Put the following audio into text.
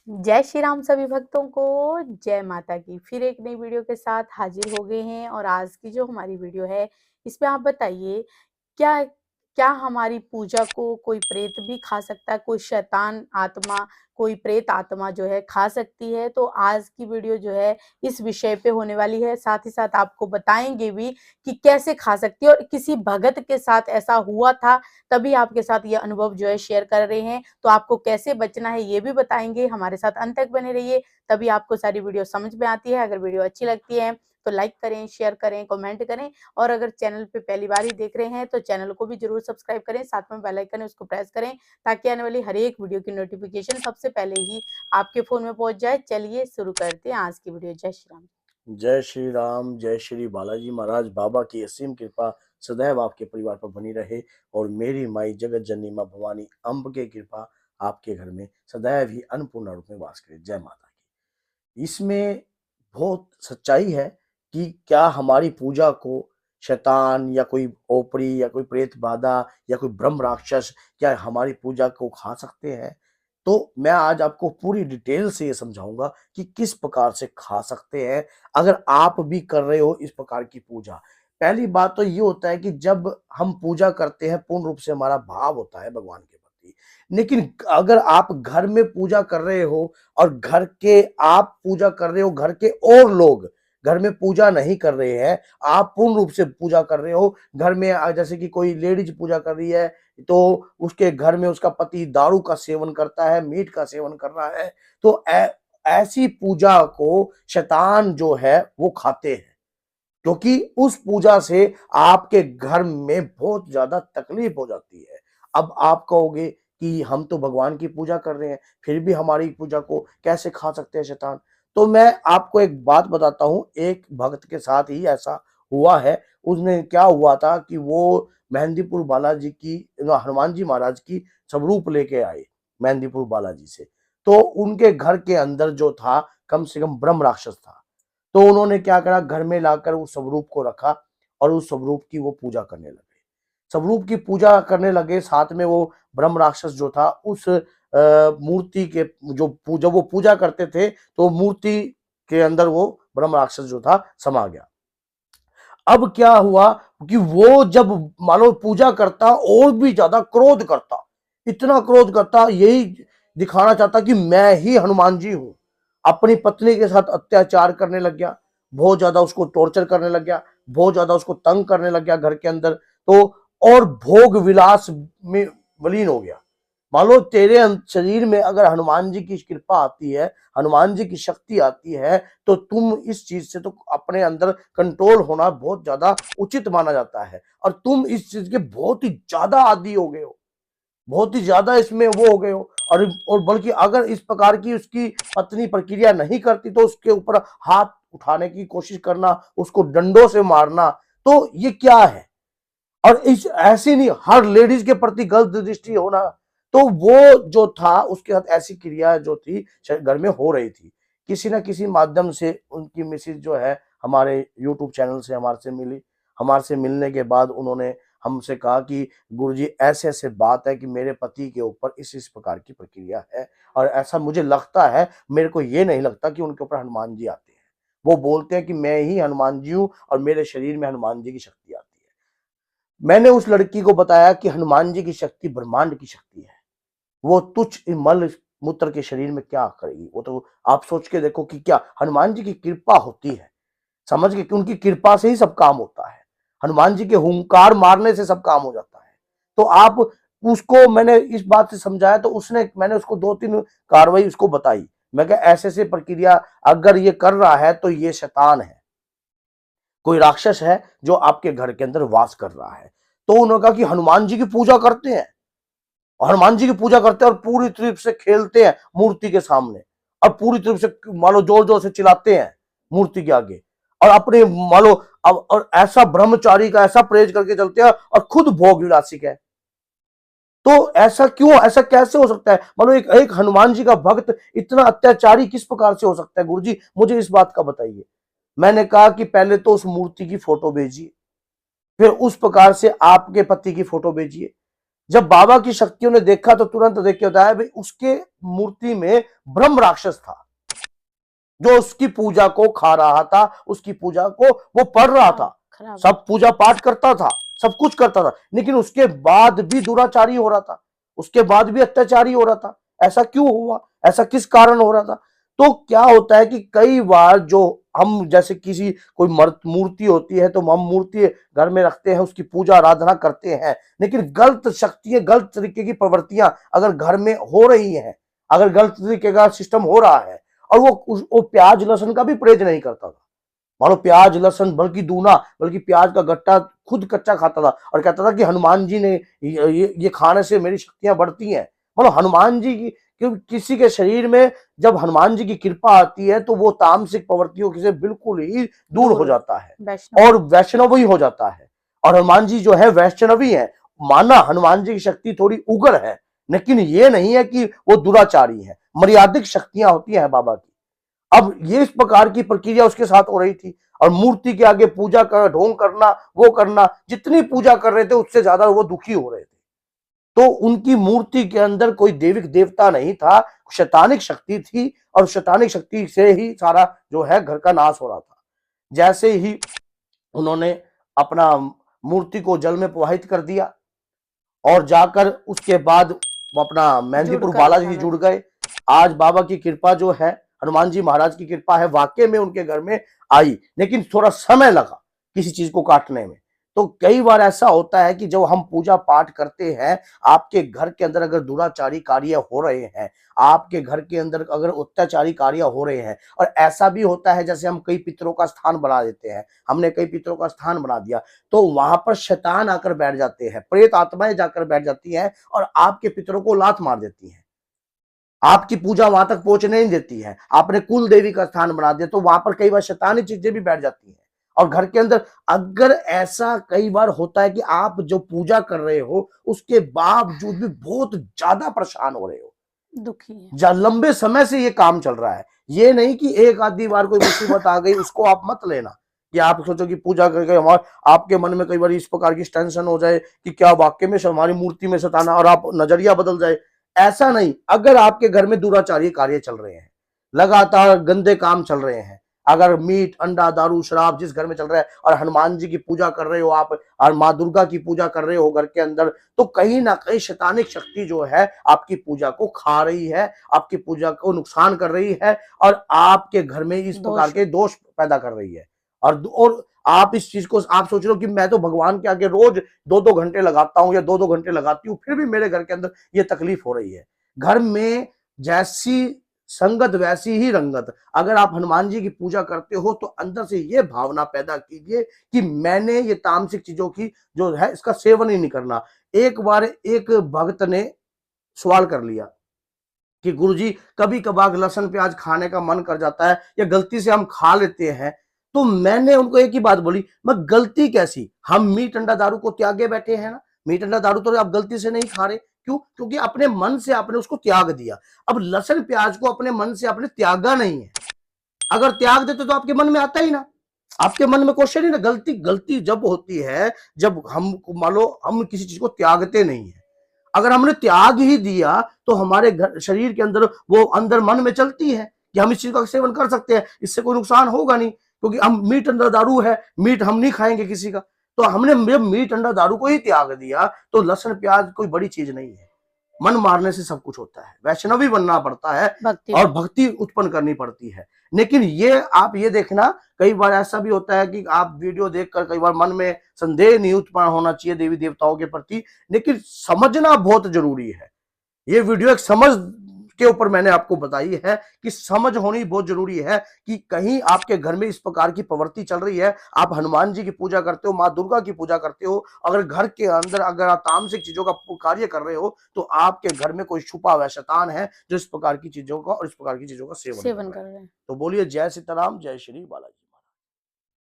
जय श्री राम सभी भक्तों को। जय माता की। फिर एक नई वीडियो के साथ हाजिर हो गए हैं और आज की जो हमारी वीडियो है इसमें आप बताइए क्या क्या हमारी पूजा को कोई प्रेत भी खा सकता है, कोई शैतान आत्मा, कोई प्रेत आत्मा जो है खा सकती है। तो आज की वीडियो जो है इस विषय पे होने वाली है। साथ ही साथ आपको बताएंगे भी कि कैसे खा सकती है और किसी भगत के साथ ऐसा हुआ था तभी आपके साथ ये अनुभव जो है शेयर कर रहे हैं। तो आपको कैसे बचना है ये भी बताएंगे। हमारे साथ अंत तक बने रहिए, तभी आपको सारी वीडियो समझ में आती है। अगर वीडियो अच्छी लगती है तो लाइक करें, शेयर करें, कमेंट करें और अगर चैनल पे पहली बार ही देख रहे हैं तो चैनल को भी जरूर सब्सक्राइब करें, साथ में बेल आइकन है उसको प्रेस करें ताकि आने वाली हर एक वीडियो की नोटिफिकेशन सबसे पहले ही आपके फोन में पहुंच जाए। चलिए शुरू करते हैं आज की वीडियो। जय श्री राम। जय श्री राम, जय श्री बालाजी महाराज बाबा की असीम कृपा सदैव आपके परिवार पर बनी रहे और मेरी माई जगत जननी माँ भवानी अम्ब की कृपा आपके घर में सदैव ही अन्नपूर्ण रूप में वास करे। जय माता की। इसमें बहुत सच्चाई है कि क्या हमारी पूजा को शैतान या कोई ओपरी या कोई प्रेत बाधा या कोई ब्रह्म राक्षस क्या हमारी पूजा को खा सकते हैं। तो मैं आज आपको पूरी डिटेल से ये समझाऊंगा कि किस प्रकार से खा सकते हैं अगर आप भी कर रहे हो इस प्रकार की पूजा। पहली बात तो ये होता है कि जब हम पूजा करते हैं पूर्ण रूप से हमारा भाव होता है भगवान के प्रति। लेकिन अगर आप घर में पूजा कर रहे हो और घर के आप पूजा कर रहे हो, घर के और लोग घर में पूजा नहीं कर रहे हैं, आप पूर्ण रूप से पूजा कर रहे हो। घर में जैसे कि कोई लेडीज पूजा कर रही है तो उसके घर में उसका पति दारू का सेवन करता है, मीट का सेवन कर रहा है, तो ऐसी पूजा को शैतान जो है वो खाते हैं, क्योंकि उस पूजा से आपके घर में बहुत ज्यादा तकलीफ हो जाती है। अब आप कहोगे कि हम तो भगवान की पूजा कर रहे हैं, फिर भी हमारी पूजा को कैसे खा सकते हैं शैतान। तो मैं आपको एक बात बताता हूं, एक भक्त के साथ ही ऐसा हुआ है। उसने क्या हुआ था कि वो मेहंदीपुर बालाजी की, हनुमान जी महाराज की स्वरूप लेके आए मेहंदीपुर बालाजी से। तो उनके घर के अंदर जो था कम से कम ब्रह्म राक्षस था। तो उन्होंने क्या करा, घर में लाकर उस स्वरूप को रखा और उस स्वरूप की वो पूजा करने लगे। स्वरूप की पूजा करने लगे, साथ में वो ब्रह्म राक्षस जो था उस मूर्ति के जो पूजा वो पूजा करते थे तो मूर्ति के अंदर वो ब्रह्म राक्षस जो था समा गया। अब क्या हुआ कि वो जब मान लो पूजा करता और भी ज्यादा क्रोध करता, इतना क्रोध करता, यही दिखाना चाहता कि मैं ही हनुमान जी हूं। अपनी पत्नी के साथ अत्याचार करने लग गया, बहुत ज्यादा उसको टॉर्चर करने लग गया, बहुत ज्यादा उसको तंग करने लग गया घर के अंदर। तो और भोग विलास में विलीन हो गया। मान लो तेरे शरीर में अगर हनुमान जी की कृपा आती है, हनुमान जी की शक्ति आती है, तो तुम इस चीज से तो अपने अंदर कंट्रोल होना बहुत ज्यादा उचित माना जाता है। और तुम इस चीज के बहुत ही ज्यादा आदी हो गए हो, बहुत ही ज्यादा इसमें वो हो गए हो। और बल्कि अगर इस प्रकार की उसकी पत्नी प्रक्रिया नहीं करती तो उसके ऊपर हाथ उठाने की कोशिश करना, उसको डंडों से मारना, तो ये क्या है। और इस ऐसी नहीं, हर लेडीज के प्रति गलत दृष्टि होना, तो वो जो था उसके साथ ऐसी क्रिया जो थी घर में हो रही थी। किसी ना किसी माध्यम से उनकी मिसेज जो है हमारे यूट्यूब चैनल से हमारे से मिली। हमारे से मिलने के बाद उन्होंने हमसे कहा कि गुरुजी ऐसे ऐसे बात है कि मेरे पति के ऊपर इस प्रकार की प्रक्रिया है और ऐसा मुझे लगता है, मेरे को ये नहीं लगता कि उनके ऊपर हनुमान जी आते हैं। वो बोलते हैं कि मैं ही हनुमान जी हूं और मेरे शरीर में हनुमान जी की शक्ति आती है। मैंने उस लड़की को बताया कि हनुमान जी की शक्ति ब्रह्मांड की शक्ति है। वो तुच्छ मल मूत्र के शरीर में क्या करेगी, वो तो आप सोच के देखो कि क्या हनुमान जी की कृपा होती है। समझ गए कि उनकी कृपा से ही सब काम होता है। हनुमान जी के हुंकार मारने से सब काम हो जाता है। तो आप उसको, मैंने इस बात से समझाया तो मैंने उसको 2-3 कार्रवाई उसको बताई। मैं कहा ऐसे ऐसे प्रक्रिया अगर ये कर रहा है तो ये शैतान है, कोई राक्षस है जो आपके घर के अंदर वास कर रहा है। तो उन्होंने कहा कि हनुमान जी की पूजा करते हैं, और हनुमान जी की पूजा करते हैं और पूरी तरह से खेलते हैं मूर्ति के सामने, और पूरी तरह से मान लो जोर जोर से चिल्लाते हैं मूर्ति के आगे, और अपने मान लो अब और ऐसा ब्रह्मचारी का ऐसा प्रेज करके चलते हैं और खुद भोग विलासिक है। तो ऐसा क्यों, ऐसा कैसे हो सकता है। मान लो एक हनुमान जी का भक्त इतना अत्याचारी किस प्रकार से हो सकता है। गुरुजी मुझे इस बात का बताइए। मैंने कहा कि पहले तो उस मूर्ति की फोटो भेजिए, फिर उस प्रकार से आपके पति की फोटो भेजिए। जब बाबा की शक्तियों ने देखा तो तुरंत देख के बताया भाई उसके मूर्ति में ब्रह्म राक्षस था जो उसकी पूजा को खा रहा था, उसकी पूजा को वो पढ़ रहा था, सब पूजा पाठ करता था, सब कुछ करता था, लेकिन उसके बाद भी दुराचारी हो रहा था, उसके बाद भी अत्याचारी हो रहा था। ऐसा क्यों हुआ, ऐसा किस कारण हो रहा था? तो क्या होता है कि कई बार जो हम जैसे किसी कोई मूर्ति होती है तो हम मूर्ति घर में रखते हैं, उसकी पूजा आराधना करते हैं, लेकिन गलत शक्तियां, गलत तरीके की प्रवृत्तियां अगर घर में हो रही हैं, अगर गलत तरीके का सिस्टम हो रहा है, और वो प्याज लहसुन का भी परहेज नहीं करता था, मानो प्याज लहसुन बल्कि दूना, बल्कि प्याज का गट्टा खुद कच्चा खाता था और कहता था कि हनुमान जी ने ये खाने से मेरी शक्तियां बढ़ती हैं। मतलब हनुमान जी की किसी के शरीर में जब हनुमान जी की कृपा आती है तो वो तामसिक प्रवृत्तियों से बिल्कुल ही दूर हो जाता है और वैष्णवी हो जाता है। और हनुमान जी जो है वैष्णवी है, माना हनुमान जी की शक्ति थोड़ी उग्र है, लेकिन ये नहीं है कि वो दुराचारी है, मर्यादिक शक्तियां होती हैं बाबा की। अब ये इस प्रकार की प्रक्रिया उसके साथ हो रही थी और मूर्ति के आगे पूजा कर, ढोंग करना, वो करना, जितनी पूजा कर रहे थे उससे ज्यादा वो दुखी हो रहे थे। तो उनकी मूर्ति के अंदर कोई देविक देवता नहीं था, शैतानिक शक्ति थी और शैतानिक शक्ति से ही सारा जो है घर का नाश हो रहा था। जैसे ही उन्होंने अपना मूर्ति को जल में प्रवाहित कर दिया और जाकर उसके बाद अपना मेहंदीपुर बालाजी जी जुड़ गए। आज बाबा की कृपा जो है, हनुमान जी महाराज की कृपा है, वाकई में उनके घर में आई, लेकिन थोड़ा समय लगा किसी चीज को काटने में। तो कई बार ऐसा होता है कि जब हम पूजा पाठ करते हैं, आपके घर के अंदर अगर दुराचारी कार्य हो रहे हैं, आपके घर के अंदर अगर अत्याचारी कार्य हो रहे हैं, और ऐसा भी होता है जैसे हम कई पितरों का स्थान बना देते हैं, हमने कई पितरों का स्थान बना दिया तो वहां पर शैतान आकर बैठ जाते हैं, प्रेत आत्माएं जाकर बैठ जाती हैं और आपके पितरों को लात मार देती हैं, आपकी पूजा वहां तक पहुंचने नहीं देती है। आपने कुल देवी का स्थान बना दिया तो वहां पर कई बार शैतानी चीजें भी बैठ जाती हैं। और घर के अंदर अगर ऐसा कई बार होता है कि आप जो पूजा कर रहे हो उसके बावजूद भी बहुत ज्यादा परेशान हो रहे हो, दुखी है, लंबे समय से ये काम चल रहा है, ये नहीं कि एक आधी बार कोई मुसीबत आ गई उसको आप मत लेना कि आप सोचो कि पूजा करके आपके मन में कई बार इस प्रकार की टेंशन हो जाए कि क्या वाकई में हमारी मूर्ति में सताना, और आप नजरिया बदल जाए। ऐसा नहीं, अगर आपके घर में दुराचारी कार्य चल रहे हैं, लगातार गंदे काम चल रहे हैं, अगर मीट अंडा दारू शराब जिस घर में चल रहा है और हनुमान जी की पूजा कर रहे हो आप और माँ दुर्गा की पूजा कर रहे हो घर के अंदर, तो कहीं ना कहीं शैतानिक शक्ति जो है आपकी पूजा को खा रही है, आपकी पूजा को नुकसान कर रही है और आपके घर में इस प्रकार के दोष पैदा कर रही है। और आप इस चीज को आप सोच रहे हो कि मैं तो भगवान के आगे रोज 2-2 घंटे लगाता हूं या 2-2 घंटे लगाती हूँ, फिर भी मेरे घर के अंदर ये तकलीफ हो रही है। घर में जैसी संगत वैसी ही रंगत। अगर आप हनुमान जी की पूजा करते हो तो अंदर से ये भावना पैदा कीजिए कि मैंने ये तामसिक चीजों की जो है इसका सेवन ही नहीं करना। एक बार एक भक्त ने सवाल कर लिया कि गुरुजी कभी कभार लहसुन प्याज खाने का मन कर जाता है या गलती से हम खा लेते हैं, तो मैंने उनको एक ही बात बोली, मैं गलती कैसी, हम मीट अंडा दारू को त्यागे बैठे हैं ना, मीट अंडा दारू तो आप गलती से नहीं खा रहे, क्यों? क्योंकि अपने मन से आपने उसको त्याग दिया। अब लहसुन प्याज को अपने मन से आपने त्यागा नहीं है, अगर त्याग देते तो आपके मन में आता ही ना, आपके मन में क्वेश्चन ही ना। गलती जब होती है जब हम मान लो हम किसी चीज को त्यागते नहीं है, अगर हमने त्याग ही दिया तो हमारे शरीर के अंदर वो अंदर मन में चलती है कि हम इस चीज का सेवन कर सकते हैं, इससे कोई नुकसान होगा नहीं, क्योंकि हम मीट अंडा दारू है, मीट हम नहीं खाएंगे किसी का, तो हमने मीट अंडा दारू को ही त्याग दिया, तो लहसुन प्याज कोई बड़ी चीज नहीं है। मन मारने से सब कुछ होता है, वैष्णवी बनना पड़ता है और भक्ति उत्पन्न करनी पड़ती है। लेकिन ये आप ये देखना, कई बार ऐसा भी होता है कि आप वीडियो देखकर कई बार मन में संदेह नहीं उत्पन्न होना चाहिए देवी देवताओं के प्रति, लेकिन समझना बहुत जरूरी है। ये वीडियो एक समझ के ऊपर मैंने आपको बताई है कि समझ होनी बहुत जरूरी है कि कहीं आपके घर में इस प्रकार की प्रवृत्ति चल रही है, आप हनुमान जी की पूजा करते हो, माँ दुर्गा की पूजा करते हो, अगर घर के अंदर अगर आप तामसिक चीजों का कार्य कर रहे हो तो आपके घर में कोई छुपा हुआ शैतान है जो इस प्रकार की चीजों का और इस प्रकार की चीजों का सेवन कर रहे हैं। तो बोलिए जय सीताराम, जय श्री बालाजी।